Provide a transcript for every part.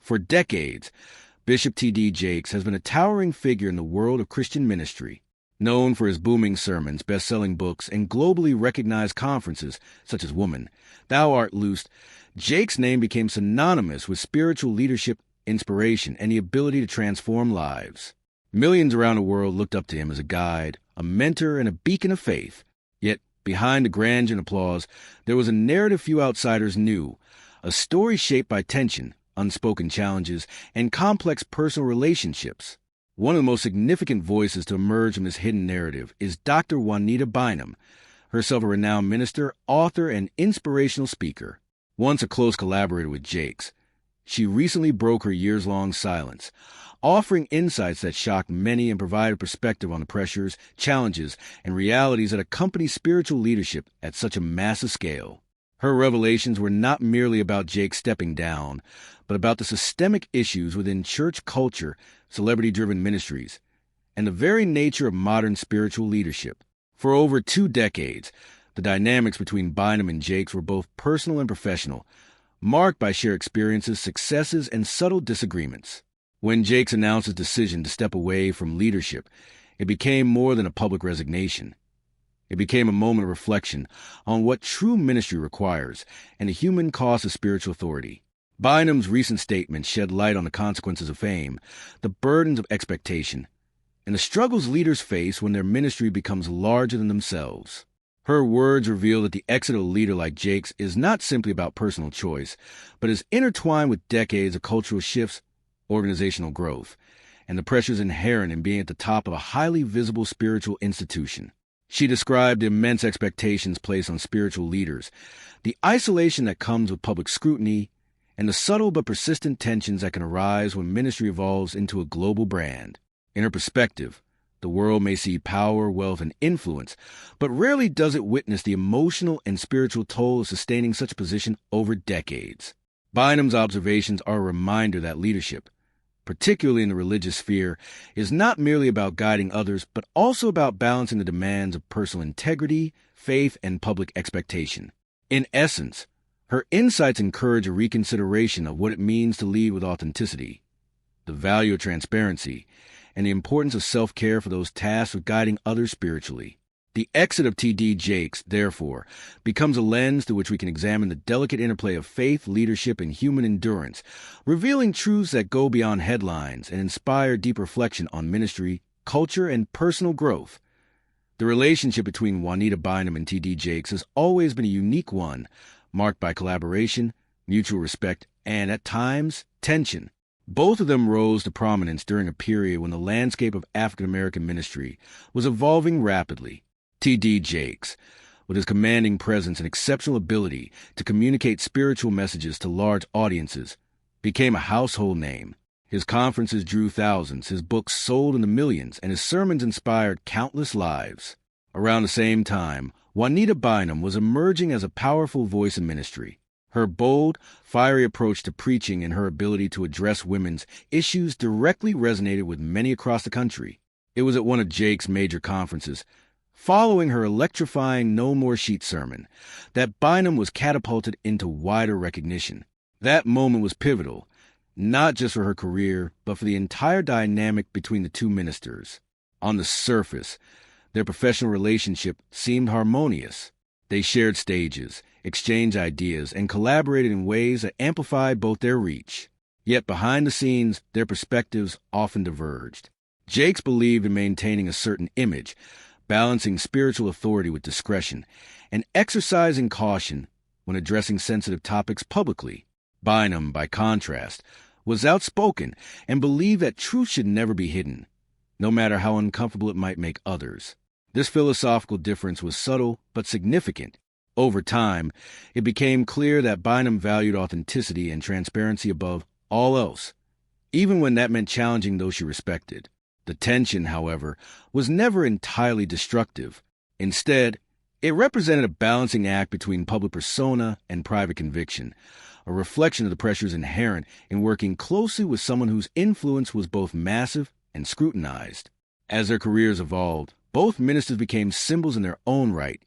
For decades, Bishop T.D. Jakes has been a towering figure in the world of Christian ministry. Known for his booming sermons, best-selling books, and globally recognized conferences such as Woman, Thou Art Loosed, Jakes' name became synonymous with spiritual leadership, inspiration, and the ability to transform lives. Millions around the world looked up to him as a guide, a mentor, and a beacon of faith. Yet, behind the grandeur and applause, there was a narrative few outsiders knew, a story shaped by tension, unspoken challenges, and complex personal relationships. One of the most significant voices to emerge from this hidden narrative is Dr. Juanita Bynum, herself a renowned minister, author, and inspirational speaker. Once a close collaborator with Jakes, she recently broke her years-long silence, offering insights that shocked many and provided perspective on the pressures, challenges, and realities that accompany spiritual leadership at such a massive scale. Her revelations were not merely about Jakes stepping down, but about the systemic issues within church culture, celebrity-driven ministries, and the very nature of modern spiritual leadership. For over 2 decades, the dynamics between Bynum and Jakes were both personal and professional, marked by shared experiences, successes, and subtle disagreements. When Jakes announced his decision to step away from leadership, it became more than a public resignation. It became a moment of reflection on what true ministry requires and the human cost of spiritual authority. Bynum's recent statement shed light on the consequences of fame, the burdens of expectation, and the struggles leaders face when their ministry becomes larger than themselves. Her words reveal that the exit of a leader like Jakes is not simply about personal choice, but is intertwined with decades of cultural shifts, organizational growth, and the pressures inherent in being at the top of a highly visible spiritual institution. She described the immense expectations placed on spiritual leaders, the isolation that comes with public scrutiny, and the subtle but persistent tensions that can arise when ministry evolves into a global brand. In her perspective, the world may see power, wealth, and influence, but rarely does it witness the emotional and spiritual toll of sustaining such a position over decades. Bynum's observations are a reminder that leadership, particularly in the religious sphere, is not merely about guiding others, but also about balancing the demands of personal integrity, faith, and public expectation. In essence, her insights encourage a reconsideration of what it means to lead with authenticity, the value of transparency, and the importance of self-care for those tasked with guiding others spiritually. The exit of T.D. Jakes, therefore, becomes a lens through which we can examine the delicate interplay of faith, leadership, and human endurance, revealing truths that go beyond headlines and inspire deep reflection on ministry, culture, and personal growth. The relationship between Juanita Bynum and T.D. Jakes has always been a unique one, marked by collaboration, mutual respect, and, at times, tension. Both of them rose to prominence during a period when the landscape of African-American ministry was evolving rapidly. T.D. Jakes, with his commanding presence and exceptional ability to communicate spiritual messages to large audiences, became a household name. His conferences drew thousands, his books sold in the millions, and his sermons inspired countless lives. Around the same time, Juanita Bynum was emerging as a powerful voice in ministry. Her bold, fiery approach to preaching and her ability to address women's issues directly resonated with many across the country. It was at one of Jakes' major conferences, following her electrifying No More Sheet sermon, that Bynum was catapulted into wider recognition. That moment was pivotal, not just for her career, but for the entire dynamic between the two ministers. On the surface, their professional relationship seemed harmonious. They shared stages, exchanged ideas, and collaborated in ways that amplified both their reach. Yet behind the scenes, their perspectives often diverged. Jakes believed in maintaining a certain image, balancing spiritual authority with discretion, and exercising caution when addressing sensitive topics publicly. Bynum, by contrast, was outspoken and believed that truth should never be hidden, no matter how uncomfortable it might make others. This philosophical difference was subtle but significant. Over time, it became clear that Bynum valued authenticity and transparency above all else, even when that meant challenging those she respected. The tension, however, was never entirely destructive. Instead, it represented a balancing act between public persona and private conviction, a reflection of the pressures inherent in working closely with someone whose influence was both massive and scrutinized. As their careers evolved, both ministers became symbols in their own right,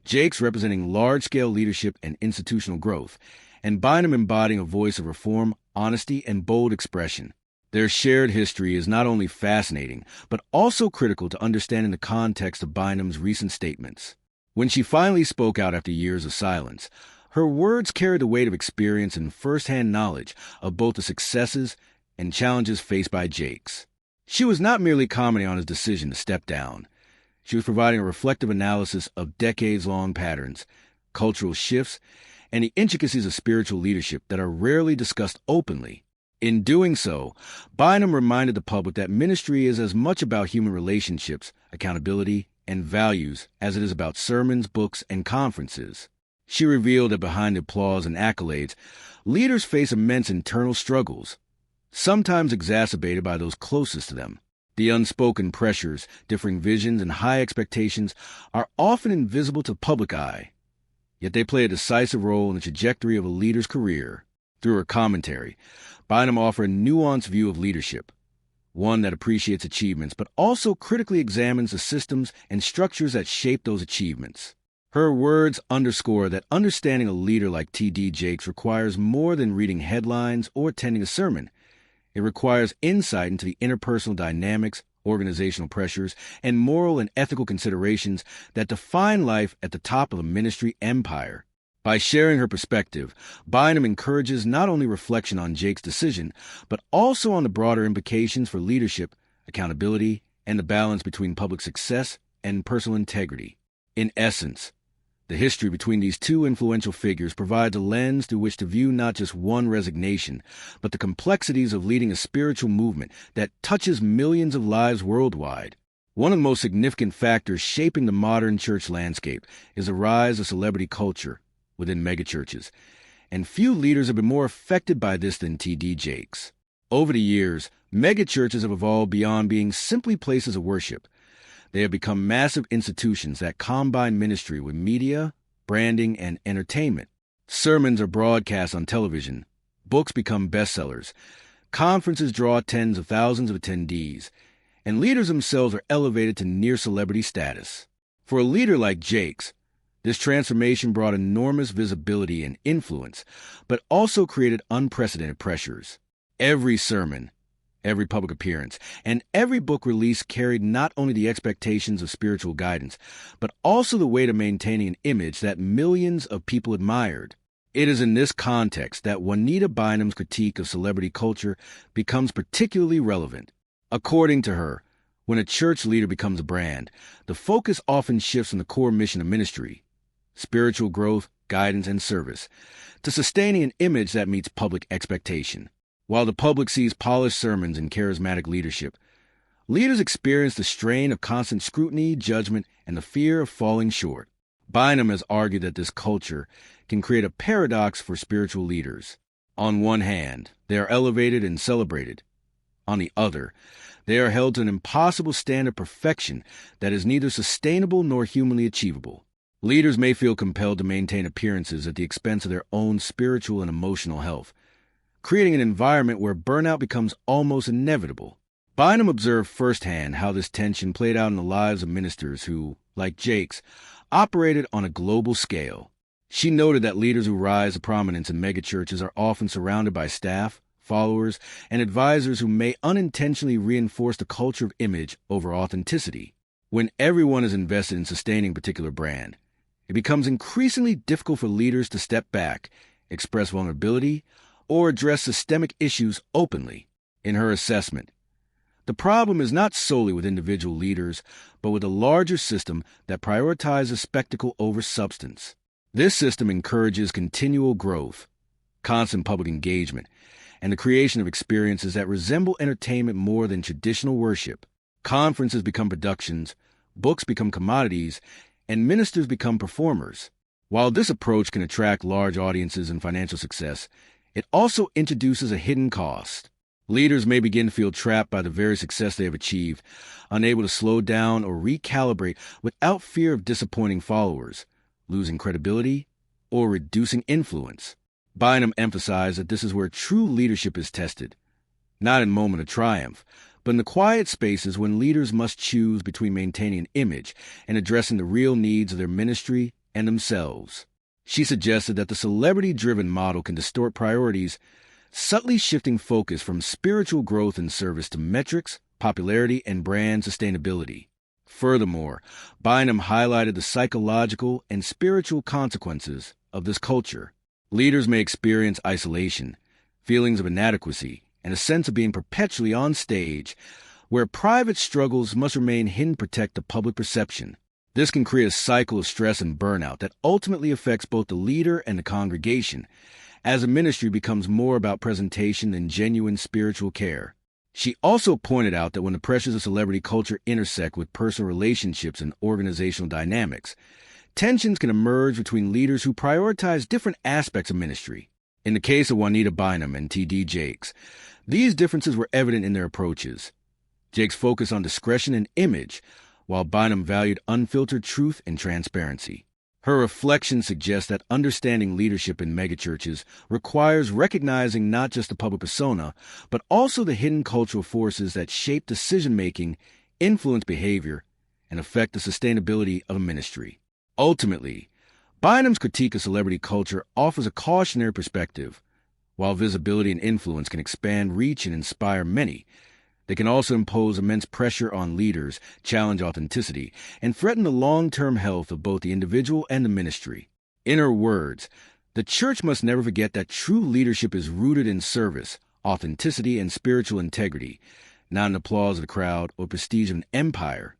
Jakes representing large-scale leadership and institutional growth, and Bynum embodying a voice of reform, honesty, and bold expression. Their shared history is not only fascinating, but also critical to understanding the context of Bynum's recent statements. When she finally spoke out after years of silence, her words carried the weight of experience and first-hand knowledge of both the successes and challenges faced by Jakes. She was not merely commenting on his decision to step down. She was providing a reflective analysis of decades-long patterns, cultural shifts, and the intricacies of spiritual leadership that are rarely discussed openly. In doing so, Bynum reminded the public that ministry is as much about human relationships, accountability, and values as it is about sermons, books, and conferences. She revealed that behind the applause and accolades, leaders face immense internal struggles, sometimes exacerbated by those closest to them. The unspoken pressures, differing visions, and high expectations are often invisible to the public eye, yet they play a decisive role in the trajectory of a leader's career. Through her commentary, Bynum offered a nuanced view of leadership, one that appreciates achievements but also critically examines the systems and structures that shape those achievements. Her words underscore that understanding a leader like T.D. Jakes requires more than reading headlines or attending a sermon. It requires insight into the interpersonal dynamics, organizational pressures, and moral and ethical considerations that define life at the top of a ministry empire. By sharing her perspective, Bynum encourages not only reflection on Jake's decision, but also on the broader implications for leadership, accountability, and the balance between public success and personal integrity. In essence, the history between these two influential figures provides a lens through which to view not just one resignation, but the complexities of leading a spiritual movement that touches millions of lives worldwide. One of the most significant factors shaping the modern church landscape is the rise of celebrity culture within megachurches, and few leaders have been more affected by this than T.D. Jakes. Over the years, megachurches have evolved beyond being simply places of worship. They have become massive institutions that combine ministry with media, branding, and entertainment. Sermons are broadcast on television, books become bestsellers, conferences draw tens of thousands of attendees, and leaders themselves are elevated to near-celebrity status. For a leader like Jakes, this transformation brought enormous visibility and influence, but also created unprecedented pressures. Every sermon, every public appearance, and every book release carried not only the expectations of spiritual guidance, but also the weight of maintaining an image that millions of people admired. It is in this context that Juanita Bynum's critique of celebrity culture becomes particularly relevant. According to her, when a church leader becomes a brand, the focus often shifts from the core mission of ministry, spiritual growth, guidance, and service, to sustaining an image that meets public expectation. While the public sees polished sermons and charismatic leadership, leaders experience the strain of constant scrutiny, judgment, and the fear of falling short. Bynum has argued that this culture can create a paradox for spiritual leaders. On one hand, they are elevated and celebrated. On the other, they are held to an impossible standard of perfection that is neither sustainable nor humanly achievable. Leaders may feel compelled to maintain appearances at the expense of their own spiritual and emotional health, creating an environment where burnout becomes almost inevitable. Bynum observed firsthand how this tension played out in the lives of ministers who, like Jakes, operated on a global scale. She noted that leaders who rise to prominence in megachurches are often surrounded by staff, followers, and advisors who may unintentionally reinforce the culture of image over authenticity. When everyone is invested in sustaining a particular brand, it becomes increasingly difficult for leaders to step back, express vulnerability, or address systemic issues openly. In her assessment, the problem is not solely with individual leaders, but with a larger system that prioritizes spectacle over substance. This system encourages continual growth, constant public engagement, and the creation of experiences that resemble entertainment more than traditional worship. Conferences become productions, books become commodities, and ministers become performers. While this approach can attract large audiences and financial success, it also introduces a hidden cost. Leaders may begin to feel trapped by the very success they have achieved, unable to slow down or recalibrate without fear of disappointing followers, losing credibility, or reducing influence. Bynum emphasized that this is where true leadership is tested, not in moment of triumph, but in the quiet spaces when leaders must choose between maintaining an image and addressing the real needs of their ministry and themselves. She suggested that the celebrity-driven model can distort priorities, subtly shifting focus from spiritual growth and service to metrics, popularity, and brand sustainability. Furthermore, Bynum highlighted the psychological and spiritual consequences of this culture. Leaders may experience isolation, feelings of inadequacy, and a sense of being perpetually on stage, where private struggles must remain hidden to protect the public perception. This can create a cycle of stress and burnout that ultimately affects both the leader and the congregation, as a ministry becomes more about presentation than genuine spiritual care. She also pointed out that when the pressures of celebrity culture intersect with personal relationships and organizational dynamics, tensions can emerge between leaders who prioritize different aspects of ministry. In the case of Juanita Bynum and T.D. Jakes, these differences were evident in their approaches. Jakes focused on discretion and image, while Bynum valued unfiltered truth and transparency. Her reflection suggests that understanding leadership in megachurches requires recognizing not just the public persona, but also the hidden cultural forces that shape decision-making, influence behavior, and affect the sustainability of a ministry. Ultimately, Bynum's critique of celebrity culture offers a cautionary perspective. While visibility and influence can expand reach and inspire many, they can also impose immense pressure on leaders, challenge authenticity, and threaten the long-term health of both the individual and the ministry. In her words, the church must never forget that true leadership is rooted in service, authenticity, and spiritual integrity, not in applause of the crowd or prestige of an empire.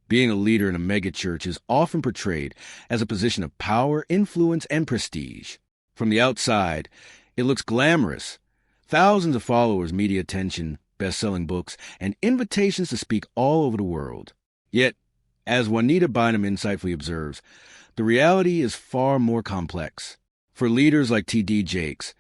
Being a leader in a megachurch is often portrayed as a position of power, influence, and prestige. From the outside, it looks glamorous. Thousands of followers, media attention, best-selling books, and invitations to speak all over the world. Yet, as Juanita Bynum insightfully observes, the reality is far more complex. For leaders like T.D. Jakes,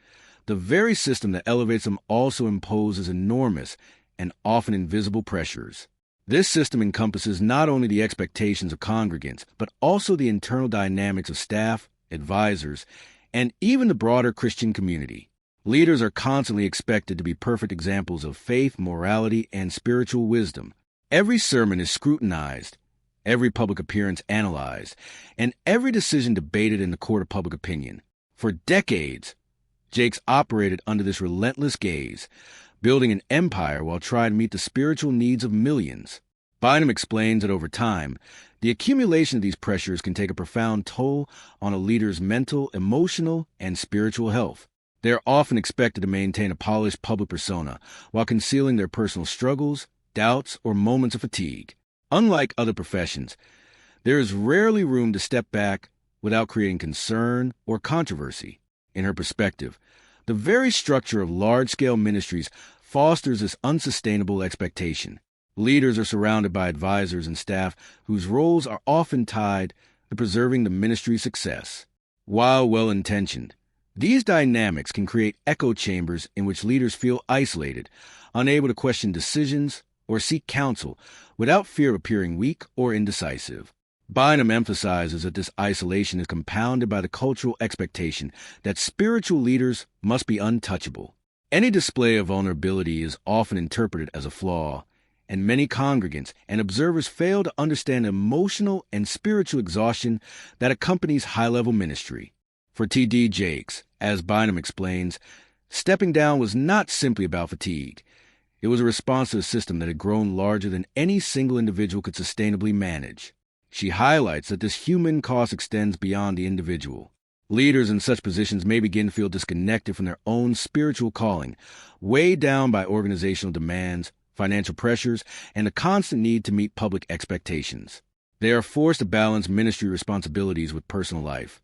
the very system that elevates them also imposes enormous and often invisible pressures. This system encompasses not only the expectations of congregants, but also the internal dynamics of staff, advisors, and even the broader Christian community. Leaders are constantly expected to be perfect examples of faith, morality, and spiritual wisdom. Every sermon is scrutinized, every public appearance analyzed, and every decision debated in the court of public opinion. For decades, Jakes operated under this relentless gaze, building an empire while trying to meet the spiritual needs of millions. Bynum explains that over time, the accumulation of these pressures can take a profound toll on a leader's mental, emotional, and spiritual health. They are often expected to maintain a polished public persona while concealing their personal struggles, doubts, or moments of fatigue. Unlike other professions, there is rarely room to step back without creating concern or controversy. In her perspective, the very structure of large-scale ministries fosters this unsustainable expectation. Leaders are surrounded by advisors and staff whose roles are often tied to preserving the ministry's success. While well-intentioned, these dynamics can create echo chambers in which leaders feel isolated, unable to question decisions or seek counsel without fear of appearing weak or indecisive. Bynum emphasizes that this isolation is compounded by the cultural expectation that spiritual leaders must be untouchable. Any display of vulnerability is often interpreted as a flaw, and many congregants and observers fail to understand the emotional and spiritual exhaustion that accompanies high-level ministry. For T.D. Jakes, as Bynum explains, stepping down was not simply about fatigue. It was a response to a system that had grown larger than any single individual could sustainably manage. She highlights that this human cost extends beyond the individual. Leaders in such positions may begin to feel disconnected from their own spiritual calling, weighed down by organizational demands, financial pressures, and the constant need to meet public expectations. They are forced to balance ministry responsibilities with personal life,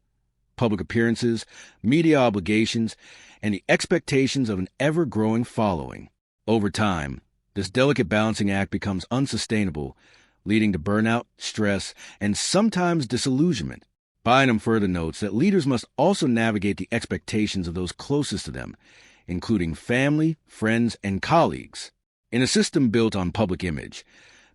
public appearances, media obligations, and the expectations of an ever-growing following. Over time, this delicate balancing act becomes unsustainable, leading to burnout, stress, and sometimes disillusionment. Bynum further notes that leaders must also navigate the expectations of those closest to them, including family, friends, and colleagues. In a system built on public image,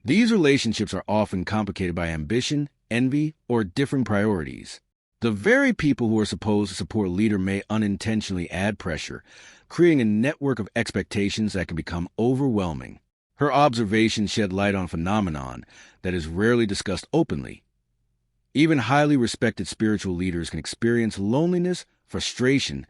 these relationships are often complicated by ambition, envy, or differing priorities. The very people who are supposed to support a leader may unintentionally add pressure, creating a network of expectations that can become overwhelming. Her observations shed light on a phenomenon that is rarely discussed openly. Even highly respected spiritual leaders can experience loneliness, frustration,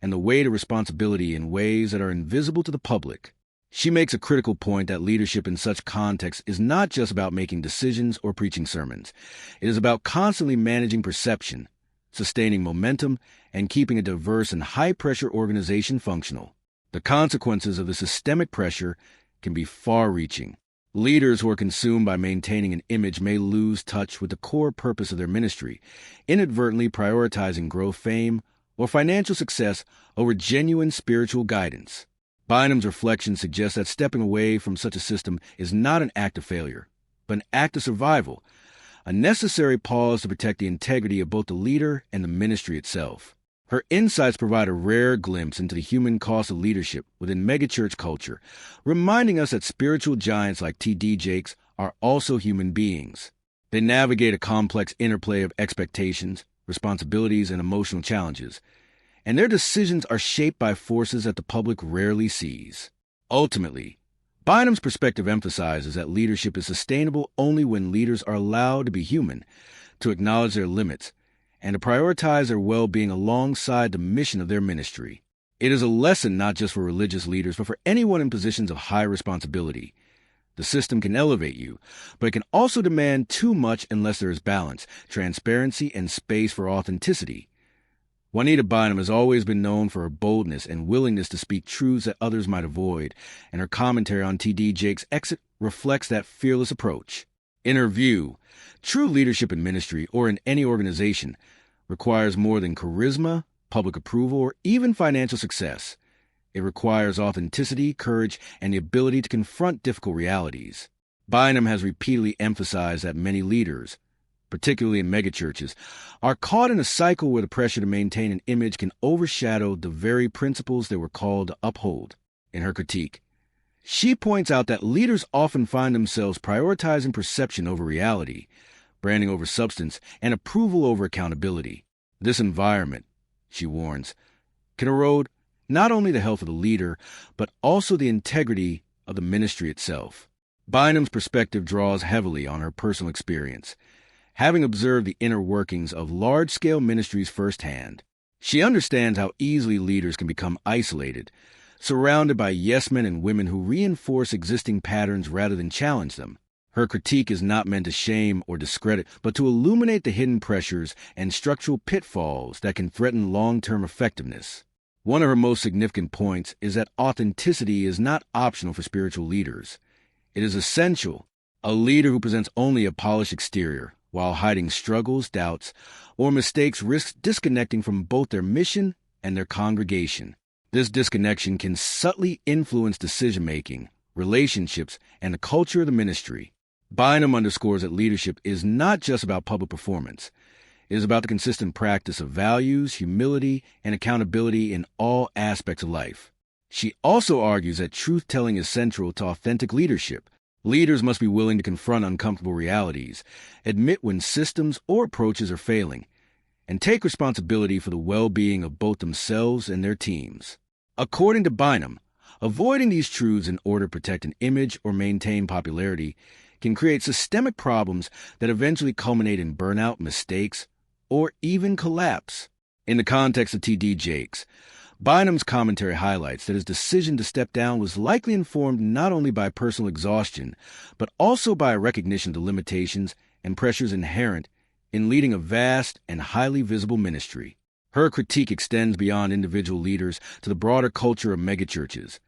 and the weight of responsibility in ways that are invisible to the public. She makes a critical point that leadership in such contexts is not just about making decisions or preaching sermons. It is about constantly managing perception, sustaining momentum, and keeping a diverse and high-pressure organization functional. The consequences of the systemic pressure can be far-reaching. Leaders who are consumed by maintaining an image may lose touch with the core purpose of their ministry, inadvertently prioritizing growth, fame, or financial success over genuine spiritual guidance. Bynum's reflection suggests that stepping away from such a system is not an act of failure, but an act of survival, a necessary pause to protect the integrity of both the leader and the ministry itself. Her insights provide a rare glimpse into the human cost of leadership within megachurch culture, reminding us that spiritual giants like T.D. Jakes are also human beings. They navigate a complex interplay of expectations, responsibilities, and emotional challenges, and their decisions are shaped by forces that the public rarely sees. Ultimately, Bynum's perspective emphasizes that leadership is sustainable only when leaders are allowed to be human, to acknowledge their limits, and to prioritize their well-being alongside the mission of their ministry. It is a lesson not just for religious leaders, but for anyone in positions of high responsibility. The system can elevate you, but it can also demand too much unless there is balance, transparency, and space for authenticity. Juanita Bynum has always been known for her boldness and willingness to speak truths that others might avoid, and her commentary on T.D. Jakes' exit reflects that fearless approach. In her view, true leadership in ministry or in any organization requires more than charisma, public approval, or even financial success. It requires authenticity, courage, and the ability to confront difficult realities. Bynum has repeatedly emphasized that many leaders, particularly in megachurches, are caught in a cycle where the pressure to maintain an image can overshadow the very principles they were called to uphold. In her critique, she points out that leaders often find themselves prioritizing perception over reality, branding over substance, and approval over accountability. This environment, she warns, can erode not only the health of the leader, but also the integrity of the ministry itself. Bynum's perspective draws heavily on her personal experience, having observed the inner workings of large-scale ministries firsthand. She understands how easily leaders can become isolated, surrounded by yes-men and women who reinforce existing patterns rather than challenge them. Her critique is not meant to shame or discredit, but to illuminate the hidden pressures and structural pitfalls that can threaten long-term effectiveness. One of her most significant points is that authenticity is not optional for spiritual leaders. It is essential. A leader who presents only a polished exterior, while hiding struggles, doubts, or mistakes, risks disconnecting from both their mission and their congregation. This disconnection can subtly influence decision-making, relationships, and the culture of the ministry. Bynum underscores that leadership is not just about public performance. It is about the consistent practice of values, humility, and accountability in all aspects of life. She also argues that truth-telling is central to authentic leadership. Leaders must be willing to confront uncomfortable realities, admit when systems or approaches are failing, and take responsibility for the well-being of both themselves and their teams. According to Bynum, avoiding these truths in order to protect an image or maintain popularity can create systemic problems that eventually culminate in burnout, mistakes, or even collapse. In the context of T.D. Jakes, Bynum's commentary highlights that his decision to step down was likely informed not only by personal exhaustion, but also by a recognition of the limitations and pressures inherent in leading a vast and highly visible ministry. Her critique extends beyond individual leaders to the broader culture of megachurches,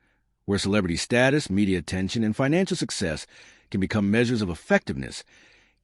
where celebrity status, media attention, and financial success can become measures of effectiveness,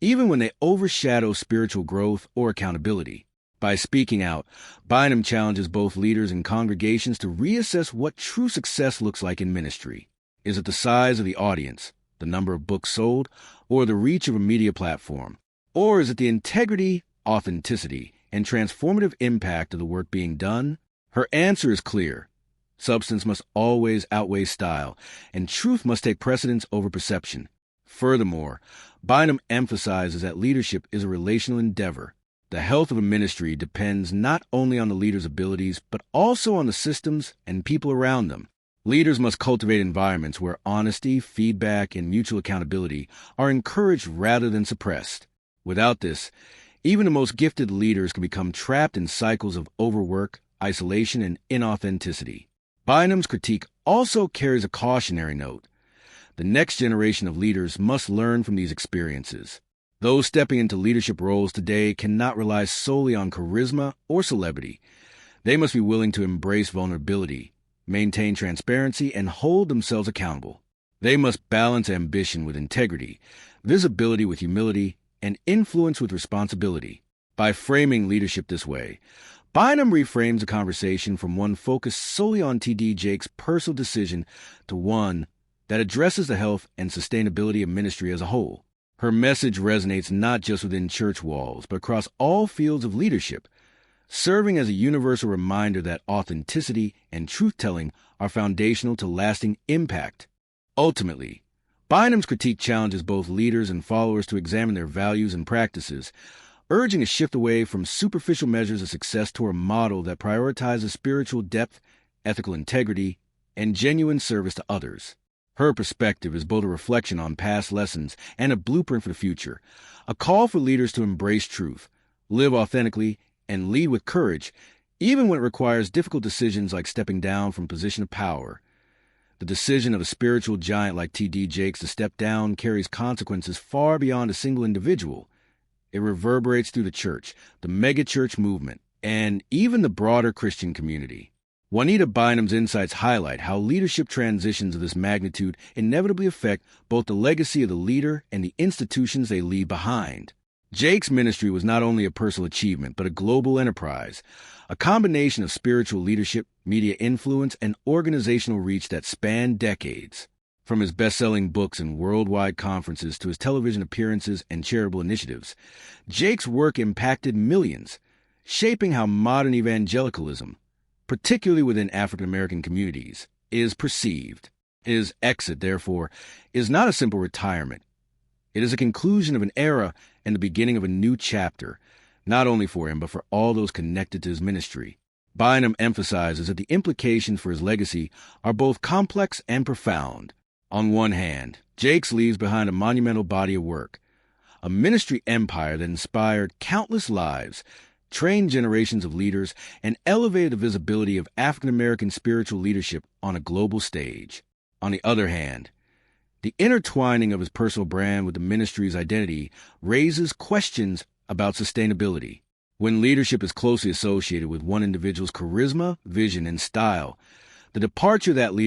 even when they overshadow spiritual growth or accountability. By speaking out, Bynum challenges both leaders and congregations to reassess what true success looks like in ministry. Is it the size of the audience, the number of books sold, or the reach of a media platform? Or is it the integrity, authenticity, and transformative impact of the work being done? Her answer is clear. Substance must always outweigh style, and truth must take precedence over perception. Furthermore, Bynum emphasizes that leadership is a relational endeavor. The health of a ministry depends not only on the leader's abilities, but also on the systems and people around them. Leaders must cultivate environments where honesty, feedback, and mutual accountability are encouraged rather than suppressed. Without this, even the most gifted leaders can become trapped in cycles of overwork, isolation, and inauthenticity. Bynum's critique also carries a cautionary note. The next generation of leaders must learn from these experiences. Those stepping into leadership roles today cannot rely solely on charisma or celebrity. They must be willing to embrace vulnerability, maintain transparency, and hold themselves accountable. They must balance ambition with integrity, visibility with humility, and influence with responsibility. By framing leadership this way, Bynum reframes the conversation from one focused solely on T.D. Jakes' personal decision to one that addresses the health and sustainability of ministry as a whole. Her message resonates not just within church walls, but across all fields of leadership, serving as a universal reminder that authenticity and truth-telling are foundational to lasting impact. Ultimately, Bynum's critique challenges both leaders and followers to examine their values and practices, urging a shift away from superficial measures of success toward a model that prioritizes spiritual depth, ethical integrity, and genuine service to others. Her perspective is both a reflection on past lessons and a blueprint for the future, a call for leaders to embrace truth, live authentically, and lead with courage, even when it requires difficult decisions like stepping down from a position of power. The decision of a spiritual giant like T.D. Jakes to step down carries consequences far beyond a single individual. It reverberates through the church, the megachurch movement, and even the broader Christian community. Juanita Bynum's insights highlight how leadership transitions of this magnitude inevitably affect both the legacy of the leader and the institutions they leave behind. Jakes' ministry was not only a personal achievement, but a global enterprise, a combination of spiritual leadership, media influence, and organizational reach that spanned decades. From his best-selling books and worldwide conferences to his television appearances and charitable initiatives, Jakes' work impacted millions, shaping how modern evangelicalism, particularly within African-American communities, is perceived. His exit, therefore, is not a simple retirement. It is a conclusion of an era and the beginning of a new chapter, not only for him, but for all those connected to his ministry. Bynum emphasizes that the implications for his legacy are both complex and profound. On one hand, Jakes leaves behind a monumental body of work, a ministry empire that inspired countless lives, trained generations of leaders, and elevated the visibility of African-American spiritual leadership on a global stage. On the other hand, the intertwining of his personal brand with the ministry's identity raises questions about sustainability. When leadership is closely associated with one individual's charisma, vision, and style, the departure of that leader